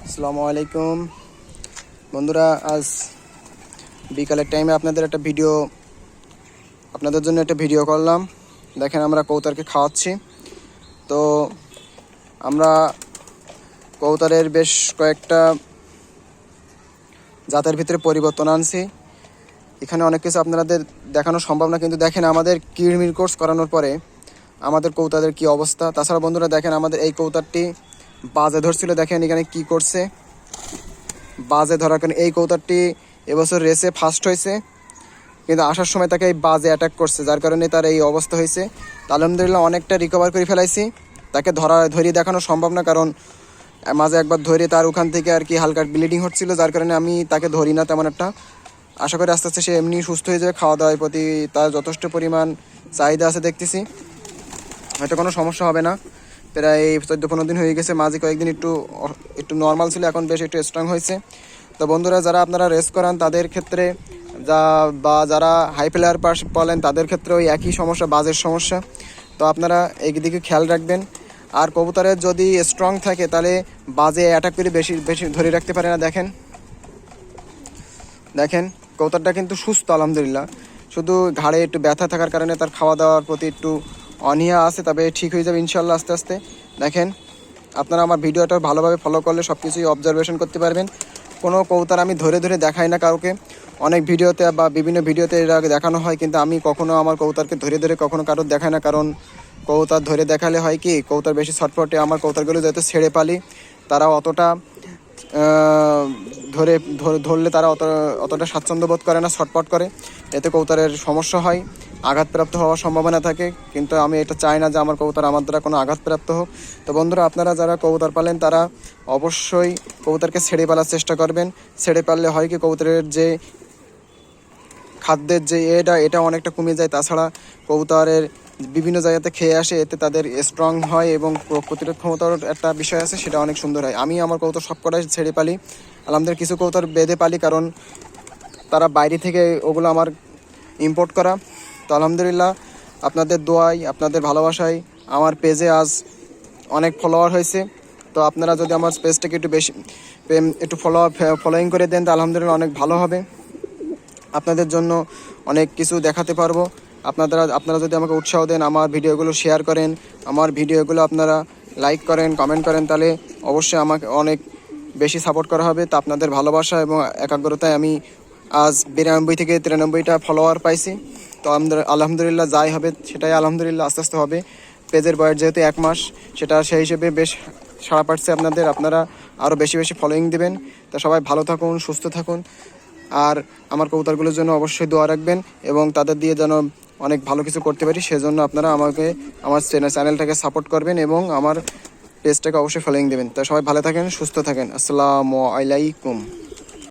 আসসালামু আলাইকুম বন্ধুরা, আজ বিকালের টাইমে আপনাদের জন্য একটা ভিডিও করলাম। দেখেন আমরা কবুতরকে খাওয়াচ্ছি। তো আমরা কবুতরের বেশ কয়েকটা জাতের ভিতরে পরিবর্তন আনছি। এখানে অনেক কিছু আপনাদের দেখানো সম্ভব না, কিন্তু দেখেন আমাদের কিড়মির কোর্স করানোর পরে আমাদের কবুতরের কি অবস্থা। তাছাড়া বন্ধুরা দেখেন আমাদের এই কবুতরটি বাজে ধরছিল, দেখেন এখানে কি করছে। বাজে ধরার কারণে এই কবুতরটি এবছর রেসে ফার্স্ট হয়েছে, কিন্তু আসার সময় তাকে এই বাজে অ্যাটাক করছে, যার কারণে তার এই অবস্থা হয়েছে। আলহামদুলিল্লাহ অনেকটা রিকভার করে ফেলাইছি। তাকে ধরিয়ে দেখানো সম্ভব না, কারণ মাঝে একবার ধরে তার ওখান থেকে আর কি হালকা ব্লিডিং হচ্ছিল, যার কারণে আমি তাকে ধরি না তেমন একটা। আশা করি আস্তে আস্তে সে এমনি সুস্থ হয়ে যাবে। খাওয়া দাওয়ার প্রতি তার যথেষ্ট পরিমাণ চাহিদা আছে দেখতেছি, হয়তো কোনো সমস্যা হবে না। প্রায় 14-15 দিন হয়ে গেছে, মাঝে কয়েকদিন একটু নর্মাল ছিল, এখন বেশ একটু স্ট্রং হয়েছে। তো বন্ধুরা, যারা আপনারা রেস করান তাদের ক্ষেত্রে যারা হাই প্লেয়ার বলেন তাদের ক্ষেত্রে ওই একই সমস্যা, বাজের সমস্যা। তো আপনারা এই দিকে খেয়াল রাখবেন। আর কবুতরের যদি স্ট্রং থাকে তাহলে বাজে অ্যাটাক করে বেশি বেশি ধরে রাখতে পারে না। দেখেন কবুতরটা কিন্তু সুস্থ আলহামদুলিল্লাহ, শুধু ঘাড়ে একটু ব্যথা থাকার কারণে তার খাওয়া দাওয়ার প্রতি একটু অনীহা আছে, তবে ঠিক হয়ে যাবে ইনশাল্লাহ আস্তে আস্তে। দেখেন আপনারা আমার ভিডিওটা ভালোভাবে ফলো করলে সব কিছুই অবজারভেশন করতে পারবেন। কোনো কবুতর আমি ধরে ধরে দেখাই না কাউকে। অনেক ভিডিওতে বা বিভিন্ন ভিডিওতে এর আগে দেখানো হয়, কিন্তু আমি কখনো আমার কবুতরকে ধরে ধরে কখনো কারোর দেখাই না। কারণ কবুতর ধরে দেখালে হয় কি, কবুতর বেশি ছটফটে। আমার কবুতরগুলো যেহেতু ছেড়ে পালি, তারা অতটা ধরলে তারা অতটা স্বাচ্ছন্দ্য বোধ করে না, ছটপট করে, এতে কবুতরের সমস্যা হয়, আঘাতপ্রাপ্ত হওয়ার সম্ভাবনা থাকে। কিন্তু আমি এটা চাই না যে আমার কবুতর আমার দ্বারা কোনো আঘাতপ্রাপ্ত হোক। তো বন্ধুরা, আপনারা যারা কবুতর পালেন তারা অবশ্যই কবুতরকে ছেড়ে পালার চেষ্টা করবেন। ছেড়ে পারলে হয় কি, কবুতরের যে খাদ্যের যে এটা অনেকটা কমে যায়। তাছাড়া কবুতরের বিভিন্ন জায়গাতে খেয়ে আসে, এতে তাদের স্ট্রং হয় এবং প্রতিরোধ ক্ষমতার একটা বিষয় আছে, সেটা অনেক সুন্দর হয়। আমি আমার কবুতর সব কটাই ছেড়ে পালি। আলহামদুলিল্লাহ কিছু কবুতর বেঁধে পালি, কারণ তারা বাইরে থেকে ওগুলো আমার ইম্পোর্ট করা। তো আলহামদুলিল্লাহ আপনাদের দোয়ায়, আপনাদের ভালোবাসায় আমার পেজে আজ অনেক ফলোয়ার হয়েছে। তো আপনারা যদি আমার পেজটাকে একটু ফলোয়িং করে দেন, তো আলহামদুলিল্লাহ অনেক ভালো হবে। আপনাদের জন্য অনেক কিছু দেখাতে পারবো। আপনারা যদি আমাকে উৎসাহ দেন, আমার ভিডিওগুলো শেয়ার করেন, আমার ভিডিওগুলো আপনারা লাইক করেন, কমেন্ট করেন, তাহলে অবশ্যই আমাকে অনেক বেশি সাপোর্ট করা হবে। তো আপনাদের ভালোবাসা এবং একাগ্রতায় আমি আজ 92 থেকে 93টা ফলোয়ার পাইছি। তো আলহামদুলিল্লাহ যাই হবে সেটাই আলহামদুলিল্লাহ আস্তে আস্তে হবে। পেজের বয়স যেহেতু 1 মাস, সেটা সেই হিসেবে বেশ সাড়া পাচ্ছে আপনারা আরও বেশি বেশি ফলোয়িং দিবেন। তো সবাই ভালো থাকুন, সুস্থ থাকুন। আর আমার কবুতরগুলোর জন্য অবশ্যই দোয়া রাখবেন, এবং তাদের দিয়ে যেন অনেক ভালো কিছু করতে পারি, সেজন্য আপনারা আমাকে আমার চ্যানেলটাকে সাপোর্ট করবেন এবং আমার পেজটাকে অবশ্যই ফলোয়িং দেবেন। তো সবাই ভালো থাকেন, সুস্থ থাকেন। আসসালামু আলাইকুম।